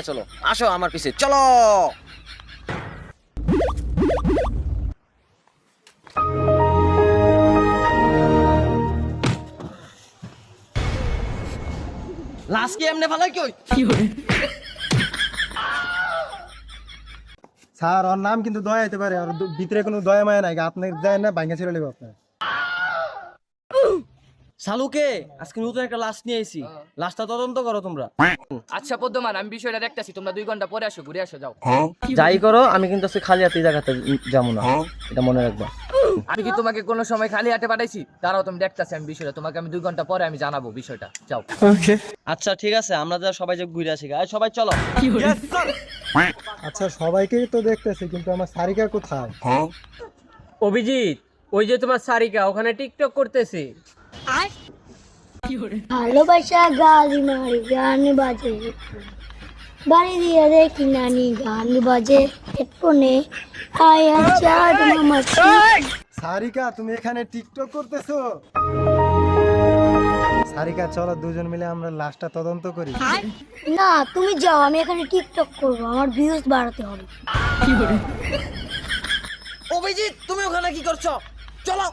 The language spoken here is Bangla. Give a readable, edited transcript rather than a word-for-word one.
চলো আসো আমার পিছে চলো। লাস্ট কি এমনি ভালো কি স্যার ওর নাম কিন্তু দয়া হইতে পারে, আর ভিতরে কোনো দয়া মায়া নাই, আপনার যায় না ভাঙ্গা ছেড়ে নেবে আপনার। শালুকে আজকে নতুন একটা লাশ নিয়ে আইছি, লাশটা তদন্ত করো তোমরা। আচ্ছা পদ্মমান, আমি বিষয়টা দেখতেছি, তোমরা 2 ঘন্টা পরে আসো, ঘুরে আসো, যাও। যাই করো আমি কিন্তু আজকে খালি হাতে এই জায়গাতে যাবো না, এটা মনে রাখবা। আমি কি তোমাকে কোনো সময় খালি হাতে পাঠাইছি? দাঁড়াও, তুমি দেখতেছি আমি বিষয়টা, তোমাকে আমি 2 ঘন্টা পরে আমি জানাবো বিষয়টা, যাও। আচ্ছা ঠিক আছে, আমরা যা সবাই যে ঘুরে আসি, আয় সবাই চলো। আচ্ছা সবাইকেই তো দেখতেছি, কিন্তু আমার সারিকা কোথায়? অভিজিৎ, ওই যে তোমার সারিকা ওখানে টিকটক করতেছে। ভালোবাসা গালি মারি গান বাজে, বাড়ি দিয়ে দেখি নানি গান বাজে হেডফোনে আয়া চাঁদ মামাটি। সারিকা তুমি এখানে টিকটক করতেছো? সারিকা চলো দুজন মিলে আমরা লাশটা তদন্ত করি। না তুমি যাও, আমি এখানে টিকটক করবো, আমার ভিউজ বাড়াতে হবে। অভিজিৎ তুমি ওখানে কি করছো? চলো।